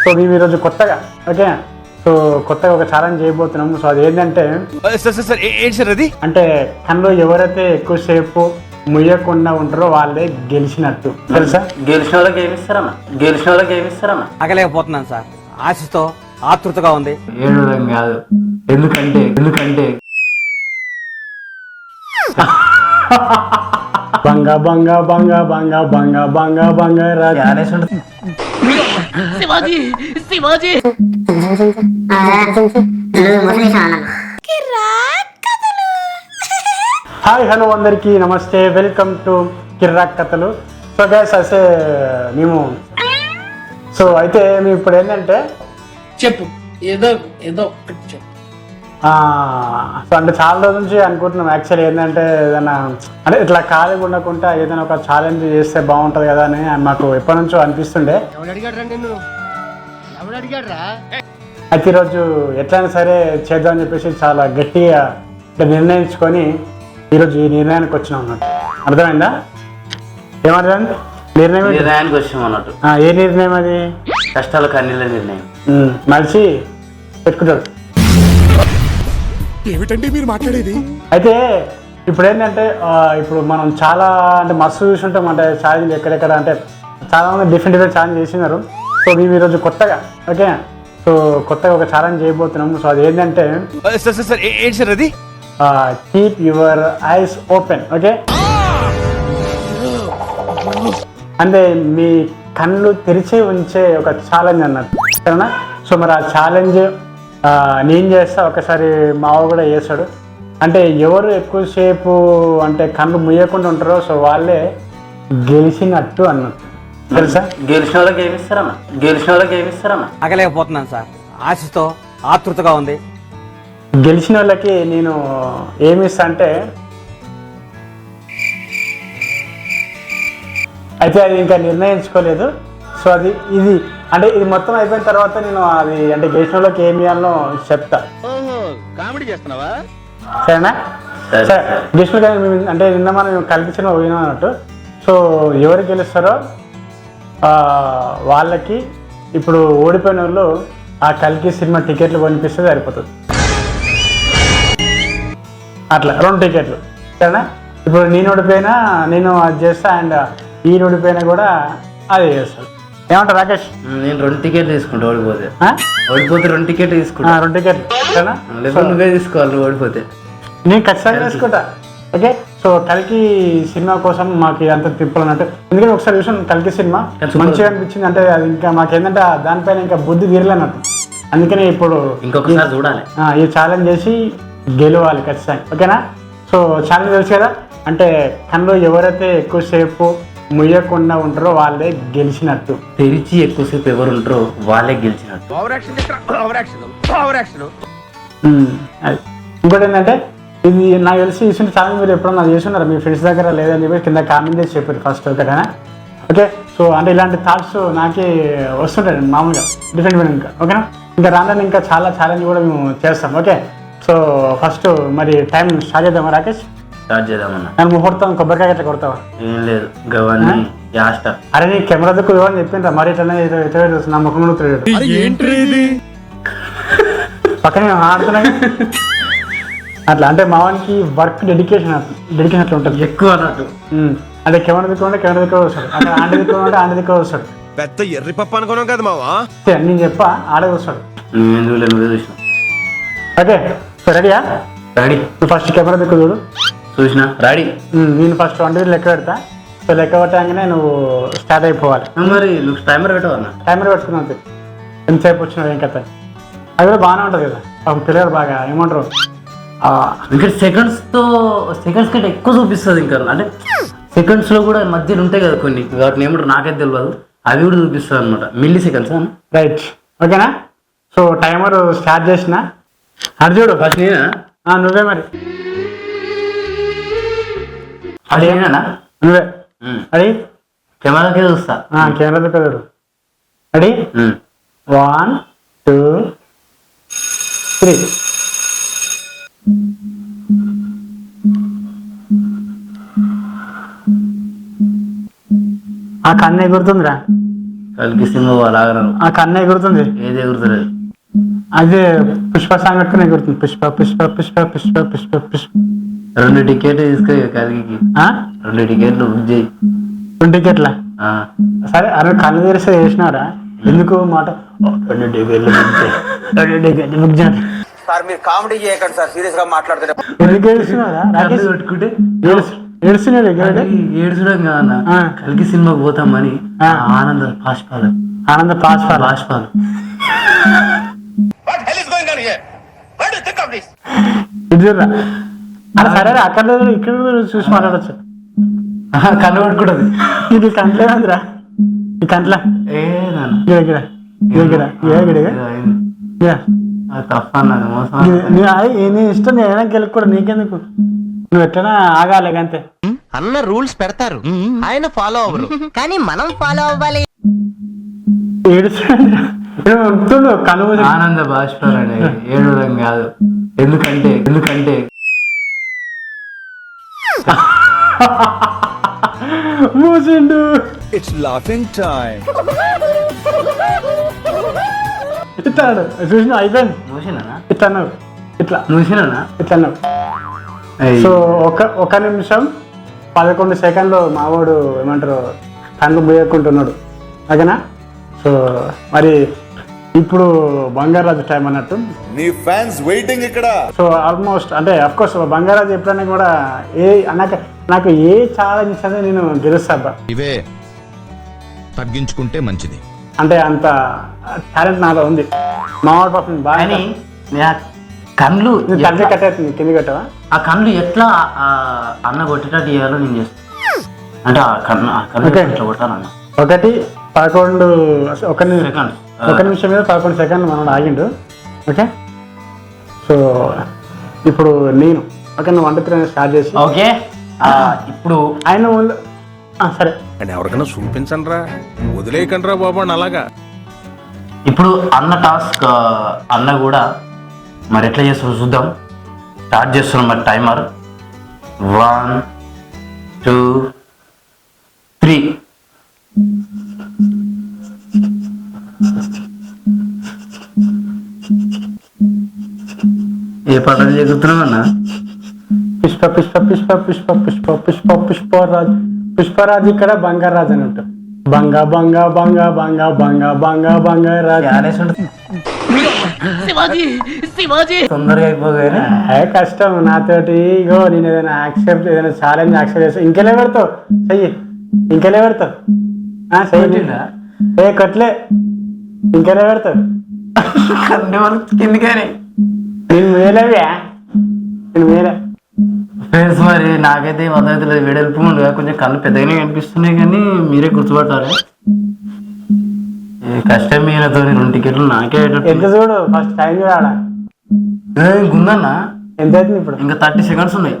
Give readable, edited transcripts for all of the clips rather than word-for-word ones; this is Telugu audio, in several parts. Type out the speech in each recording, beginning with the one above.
సో మేము ఈరోజు కొత్తగా ఓకే సో కొత్తగా ఒక ఛాలెంజ్ చేయబోతున్నాం. సో అది ఏంటంటే అంటే కన్ను ఎవరైతే ఎక్కువసేపు ముయ్యకుండా ఉంటారో వాళ్ళే గెలిచినట్టు. తెలుసా? గెలిచిన వాళ్ళకి ఏమిస్తారన్నా ఆగలేకపోతున్నాను సార్, ఆశతో ఆతృతగా ఉంది. ఏడవడం కాదు, ఎందుకంటే బంగా బంగా బంగా బంగా బంగా బంగా బంగా రాజు శివాజీ హాయ్ హలో అందరికీ నమస్తే, వెల్కమ్ టు కిర్రాక్ కథలు. సో గైస్ అసే మేము అయితే మేము ఇప్పుడు ఏంటంటే చెప్పు, ఏదో ఒకటి చెప్పు. సో అంటే చాలా రోజుల నుంచి అనుకుంటున్నాం యాక్చువల్లీ ఏంటంటే ఏదైనా అంటే ఇట్లా ఖాళీగా ఉండకుండా ఏదైనా ఒక ఛాలెంజ్ చేస్తే బాగుంటుంది కదా అని మాకు ఎప్పటి నుంచో అనిపిస్తుండే. అయితే ఈరోజు ఎట్లయినా సరే చేద్దామని చెప్పేసి చాలా గట్టిగా నిర్ణయించుకొని ఈరోజు ఈ నిర్ణయానికి వచ్చినాం అన్నట్టు. అర్థమైందా? ఏమర్థమైంది? నిర్ణయానికి వచ్చాం అన్నట్టు. ఏ నిర్ణయం అది? కష్టాల కన్నీళ్ళ నిర్ణయం. మనిషి పెట్టుకుంటాడు. ఏమిటండి మీరు మాట్లాడేది? అయితే ఇప్పుడు ఏంటంటే ఇప్పుడు మనం చాలా అంటే మస్తు చూసుంటాం, అంటే ఛాలెంజ్ ఎక్కడెక్కడ అంటే చాలా మంది డిఫరెంట్ ఛాలెంజ్ చేసినారు. సో మేము ఈరోజు కొత్తగా ఓకే సో కొత్తగా ఒక ఛాలెంజ్ చేయబోతున్నాం. సో అది ఏంటంటే keep your eyes open. Okay అంటే మీ కళ్ళు తెరిచే ఉంచే ఒక ఛాలెంజ్ అన్నట్టు, సరేనా? సో మరి ఆ ఛాలెంజ్ నేను చేస్తా, ఒకసారి మావ కూడా చేస్తాడు. అంటే ఎవరు ఎక్కువసేపు అంటే కళ్ళు ముయ్యకుండా ఉంటారో సో వాళ్ళే గెలిచినట్టు అన్నట్టు. తెలుసా? గెలిచిన వాళ్ళకి ఏమిస్తారన్నా ఆగలేకపోతున్నాను సార్, ఆశతో ఆతృతగా ఉంది. గెలిచిన వాళ్ళకి నేను ఏమిస్తా అంటే అయితే అది ఇంకా నిర్ణయించుకోలేదు. సో అది అంటే ఇది మొత్తం అయిపోయిన తర్వాత నేను అది అంటే గెలిచిన వాళ్ళకి ఏమి ఇవ్వాలో చెప్తా. కామెడీ చేస్తున్నావా? సరేనా? సరే గెలిచిన అంటే నిన్న మనం కల్పించిన పోయినాం అన్నట్టు. సో ఎవరు గెలుస్తారో వాళ్ళకి ఇప్పుడు ఓడిపోయిన వాళ్ళు ఆ కల్కి సినిమా టికెట్లు కొనిపిస్తే సరిపోతుంది. అట్లా 2 టికెట్లు, సరేనా? ఇప్పుడు నేను ఓడిపోయినా నేను అది చేస్తా, అండ్ ఈ ఓడిపోయినా కూడా అది చేస్తాను. ఏమంటారు రాకేష్? నేను 2 టికెట్లు తీసుకుంటా. ఓడిపోతే 2 టికెట్లు తీసుకుంటా. 2 టికెట్లు, సరేనా? నువ్వే తీసుకోవాలి ఓడిపోతే. నేను ఖచ్చితంగా తీసుకుంటా. ఓకే సో కల్కి సినిమా కోసం మాకు అంత తిప్పాలన్నట్టు, ఎందుకంటే ఒకసారి చూసాను కల్కి సినిమా మంచిగా అనిపించింది. అంటే అది ఇంకా మాకేంటంటే దానిపైన ఇంకా బుద్ధి తీరలేనట్టు, అందుకని ఇప్పుడు ఇంకొకసారి చూడాలి. ఈ ఛాలెంజ్ చేసి గెలవాలి ఖచ్చితంగా. ఓకేనా? సో ఛాలెంజ్ తెలుసు కదా, అంటే కన్ను ఎవరైతే ఎక్కువసేపు ముయ్యకుండా ఉంటారో వాళ్ళే గెలిచినట్టు. తెరిచి ఎక్కువసేపు ఎవరు ఉంటారో వాళ్ళే గెలిచినట్టు. అది ఇంకోటి ఏంటంటే ఇది నాకు తెలిసి ఇచ్చిన ఛాలెంజ్ మీరు ఎప్పుడన్నా చేస్తున్నారా మీ ఫ్రెండ్స్ దగ్గర? లేదని చెప్పి కింద కామెంట్ చేసి చెప్పారు ఫస్ట్. ఓకేనా? ఓకే సో అంటే ఇలాంటి థాట్స్ నాకే వస్తుంటాయి మామూలుగా డిఫరెంట్ ఇంకా. ఓకేనా? ఇంకా రాను ఇంకా చాలా ఛాలెంజ్ కూడా మేము చేస్తాం. ఓకే సో ఫస్ట్ మరి టైం స్టార్ట్ చేద్దామా రాకేష్? స్టార్ట్ చేద్దామన్నా. నేను ముహూర్తం కొబ్బరికాయ గట్లా కొడతావా? ఏం లేదు, గవాన్ని యాస్ట. అరే నీ కెమెరా దుక్కు ఇవ్వని చెప్పిండ్రా, మరి ఇట్లా నా ముఖం తిరిగాడు పక్కనే ఆడుతున్నా అట్లా. అంటే మావానికి వర్క్ డెడికేషన్ అట్లా ఉంటుంది ఎక్కువ అన్నట్టు. అంటే కెమెరా దిక్కు ఉంటే కెమెరా దిక్కు వస్తాడు, అక్కడ ఆంటీ దిక్కు ఉంటే ఆంటీ దిక్కు వస్తాడు. పెద్ద ఎర్రి పప్పు అనుకున్నాం కదా మావా. నేను చెప్పా ఆడే వస్తాడు. నువ్వే చూసినా. ఓకే సో రెడీయా? రెడీ. నువ్వు ఫస్ట్ కెమెరా దిక్కు చూడు. చూసినా రెడీ. నేను ఫస్ట్ 1 లెక్క పెడతా. సో లెక్క పెట్టగానే నువ్వు స్టార్ట్ అయిపోవాలి. మరి నువ్వు టైమర్ పెట్టవన్నా? టైమర్ పెట్టుకున్నావు అంతే. ఎంతసేపు వచ్చినావు ఏం కథ? అది కూడా బాగానే ఉంటుంది కదా పిల్లలు బాగా ఏమంటారు ఇంకా సెకండ్స్ కంటే ఎక్కువ చూపిస్తుంది. ఇంకా అంటే సెకండ్స్ లో కూడా మధ్యలో ఉంటాయి కదా కొన్ని, వాటిని ఏమంటారు నాకైతే తెలియదు, అవి కూడా చూపిస్తుంది అనమాట. Milli seconds. రైట్ ఓకేనా? సో టైమర్ స్టార్ట్ చేసిన అది చూడు. ఫస్ట్ నేనా? నువ్వే మరి. అదేనా? నువ్వే రెడీ? కెమెరాకే చూస్తా. కెమెరా దగ్గర చూడు. రెడీ? 1 2 3. ఆ కన్ను ఎగురుతుందిరా. కలికి సినిమా అలాగను ఆ కన్ను ఎగురుతుంది, ఏది ఎగురుతలేదు. అదే పుష్ప సాంగ్ పెట్టుకుని ఎగురుతుంది. పుష్ప పుష్ప పుష్ప పుష్ప పుష్ప పుష్ప 2 టికెట్లు తీసుకో కలికి, ఆ? 2 టికెట్లు బుక్ చేయి. 2 టికెట్లా? సరే అరే కన్ను తెరిస్తే చేసినారా ఎందుకు మాట 2 టికెట్లు బుక్ చేయి, 2 టికెట్లు బుక్ చేయండి. సార్ మీరు కామెడీ చేయకండి సార్, సీరియస్ గా మాట్లాడుతున్నారు. ఎందుకు ఏడుస్తున్నారా రాకేష్? పెట్టుకుంటే ఏడుస్తున్నాడు ఏడుచడం కాదన్న, కలికి సినిమాకి పోతామని ఆనంద బాష్పాలు ఆనంద పాస్పాలు బాష్పాలు ఇదిరా అరే సరే అక్కడ ఇక్కడ చూసి మాట్లాడచ్చు. కన్ను పట్టుకుంటది. ఇది కంట్లేదురా, ఈ కంట్ల ఏ నాన్న ఇక్కడ తప్ప అన్నది మోసం. నీ ఇష్టం నేను ఏదైనా గెలుక్കൂడా నీకెందుకు, నువ్వు ఎట్లనా ఆగాలి అంతే. అన్న రూల్స్ పెడతారు, ఆయన ఫాలో అవ్వరు, కానీ మనం ఫాలో అవ్వాలి. ఏడుస్తుండు కనుమ ఆనంద బాష్పాలు అనే ఏడవడం కాదు. ఎందుకంటే మూసిండు. It's laughing time. ఇట్లాడు చూసిన అయిపోయింది. చూసినా ఇట్లా అన్నావు, ఇట్లా చూసినా ఇట్లా అన్నావు. సో ఒక నిమిషం 11 సెకండ్లు మావాడు ఏమంటారు కళ్ళు పోయకుంటున్నాడు ఓకేనా. సో మరి ఇప్పుడు బంగారాజు టైం అన్నట్టు. నీ ఫ్యాన్స్ వెయిటింగ్ ఇక్కడ. సో ఆల్మోస్ట్ అంటే అఫ్ కోర్స్ బంగారాజు ఎప్పుడైనా కూడా నాకు ఏ ఛాలెంజ్ ఇస్తే నేను గెలుస్తా. ఇవే తగ్గించుకుంటే మంచిది. అంటే అంత టాలెంట్ నాలో ఉంది. మావాడు పాపం బాగా కానీ కళ్ళు తండ్రి కట్టేస్తుంది కింది కట్టవా. ఆ కళ్ళు ఎట్లా అన్న కొట్టేటట్టు చేయాలో నేను చేస్తాను. అంటే ఆ కళ్ళు ఎట్లా కొట్టాలన్న 1:11 సెకండ్ ఒక నిమిషం మీద 11 సెకండ్లు మనం ఆగిండు. ఓకే సో ఇప్పుడు నేను ఓకే నువ్వు 1 2 3 స్టార్ట్ చేసి ఓకే ఇప్పుడు ఆయన సరే అని ఎవరికైనా చూపించండి రా, వదిలేయకండి రా బాబు అని అలాగా. ఇప్పుడు అన్న టాస్క్ అన్న కూడా మరి ఎట్లా చేస్తారో చూద్దాం. స్టార్ట్ చేస్తున్నాం మరి టైమర్ 1 2 3. ఏ పాటలు చెబుతున్నావు అన్న? పుష్ప పుష్ప పుష్ప పుష్ప పుష్ప పుష్ప పుష్పరాజ్ పుష్పరాజ్ ఇక్కడ బంగారాజ్ అని ఉంటాం. బంగా బంగా బంగా బంగా బంగా బంగా బంగారాజ్ తొందరగా అయిపోగానే కష్టం నాతోటి. ఇగో నేను ఏదైనా ఛాలెంజ్ యాక్సెప్ట్ చేస్తా. ఇంకెలే పెడతావు చెయ్యి, ఇంకెలే పెడతావు చెయ్యి. ఏ కొట్లే ఇంకెలే పెడతావు కిందికని నేను మేలేవ్యా నేను మేలే. ఫ్రెండ్స్ మరి నాకైతే మొదలైతే లేదు, వెడల్పు ఉండగా కొంచెం కళ్ళు పెద్దగానే కనిపిస్తున్నాయి కానీ మీరే గుర్తుపట్టాలి. కష్టం మీనతో 2 టికెట్లు నాకే ఎంత చూడు ఫస్ట్ టైం చూడాలా గుందన్నా. ఎంత అవుతుంది ఇప్పుడు? ఇంకా 30 సెకండ్స్ ఉన్నాయి.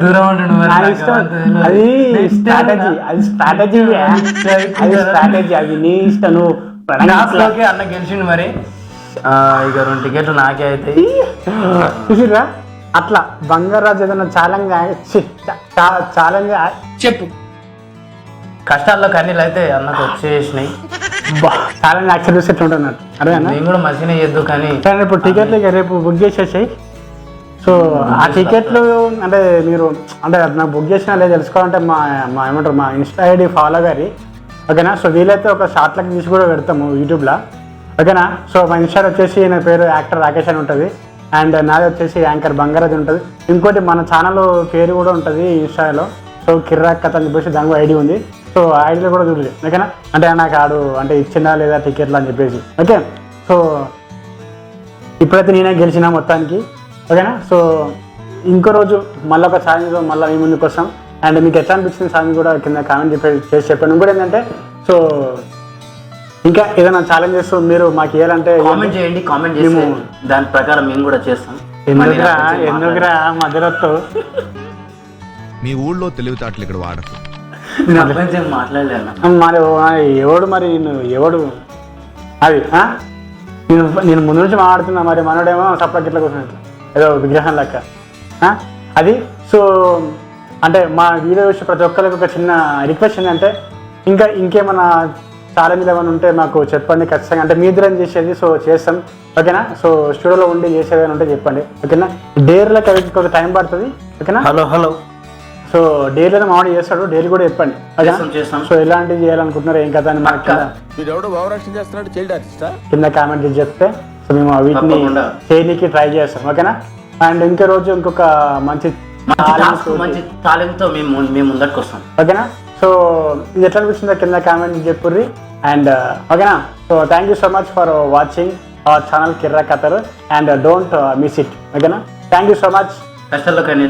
దూరం ఉంటుంది అది స్ట్రాటజీ, అది స్ట్రాటజీ, అది స్ట్రాటజీ, అది నీ ఇష్టం. నువ్వు అన్న గెలిచిండు మరి. ఇక 2 టికెట్లు నాకే అయితే చూసిరా అట్లా బంగారాజు ఏదైనా ఛాలెంజ్ చెప్పు. కష్టాల్లో కన్నీళ్ళు అయితే అన్నకు వచ్చేసినాయి. ఛాలెంజ్ యాక్సెప్ట్ చేసి ఎట్లా ఉంటుంది అరే అన్న. నేను కూడా మంచిగానే చేద్దు కానీ ఇప్పుడు టికెట్లు రేపు బుక్ చేసేసాయి. సో ఆ టికెట్లు అంటే మీరు అంటే నాకు బుక్ చేసినా లేదు తెలుసుకోవాలంటే మా ఏమంటారు మా ఇన్స్టా ఐడి ఫాలో గారి ఓకేనా. సో వీలైతే ఒక షార్ట్లకి తీసి కూడా పెడతాము యూట్యూబ్లో ఓకేనా. సో మా ఇన్స్టా వచ్చేసి నా పేరు యాక్టర్ రాకేష్ అని ఉంటుంది అండ్ నాది వచ్చేసి యాంకర్ బంగారాజ్ ఉంటుంది. ఇంకోటి మన ఛానల్ పేరు కూడా ఉంటుంది ఇన్స్టాలో. సో కిర్రాక్ కథ అని చెప్పేసి దానికి ఐడి ఉంది. సో ఐడిలో కూడా చూడలేదు ఓకేనా. అంటే నాకు ఆడు అంటే ఇచ్చిందా లేదా టికెట్లు అని చెప్పేసి ఓకే. సో ఇప్పుడైతే నేనే గెలిచిన మొత్తానికి ఓకేనా. సో ఇంకో రోజు మళ్ళీ ఒక ఛాలెంజ్ మళ్ళీ మీ ముందుకు వస్తాం. అండ్ మీకు ఎట్లా అనిపించింది ఛాలెంజ్ కూడా కింద కామెంట్ చేసి చెప్పండి. ఇంకోటి ఏంటంటే సో ఇంకా ఏదైనా ఛాలెంజెస్ మీరు మాకు ఇవ్వాలంటే కామెంట్ చేయండి. కామెంట్ చేసి దాని ప్రకారం మేము కూడా చేస్తాం. ఎందుకురా మధ్యలో మీ ఊళ్ళో తెలివితేటలు ఇక్కడ వాడకు. నేను అబ్బాయి ఏం మాట్లాడలేను. మరి ఎవడు మరి ఎవడు అది నేను ముందు నుంచి మాట్లాడుతున్నా, మరి మనోడేమో సప్లకి ఇట్లా కూర్చున్నట్టు ఏదో విగ్రహం లెక్క అది. సో అంటే మా వీడియో చూసి ప్రతి ఒక్కరికి ఒక చిన్న రిక్వెస్ట్ ఏంటంటే ఇంకేమైనా ఛాలెంజ్లు ఏమైనా ఉంటే మాకు చెప్పండి ఖచ్చితంగా. అంటే మీ ఇద్దరం చేసేది సో చేస్తాం, ఓకేనా. సో స్టూడియోలో ఉండి చేసేది అని ఉంటే చెప్పండి, ఓకేనా. డేర్లకి అవి కొంచెం టైం పడుతుంది, ఓకేనా. హలో సో డైలీ మామిడి చేస్తాడు, డైలీ కూడా చెప్పండి, చేస్తాం. సో ఎలాంటివి చేయాలనుకుంటున్నారు ఏం కదా అని మనకి మీరు ఎవడో భావరక్షణ చేస్తున్నాడు, చైల్డ్ ఆర్టిస్టా? కింద కామెంట్ చేసి చెప్తే సో మేము వీటిని తప్పకుండా చేయడానికి ట్రై చేస్తాం, ఓకేనా. అండ్ ఇంకో రోజు ఇంకొక మంచి టాలెంట్తో మేము ముందరికి వస్తాం, ఓకేనా. సో ఇది ఎట్లా అనిపిస్తుందో కింద కామెంట్ చెప్పుర్రి. అండ్ ఓకేనా. So thank you so much for watching our channel Kirra Kathalu and don't miss it, ఓకేనా. Thank you so much. కష్టాల్లో కానీ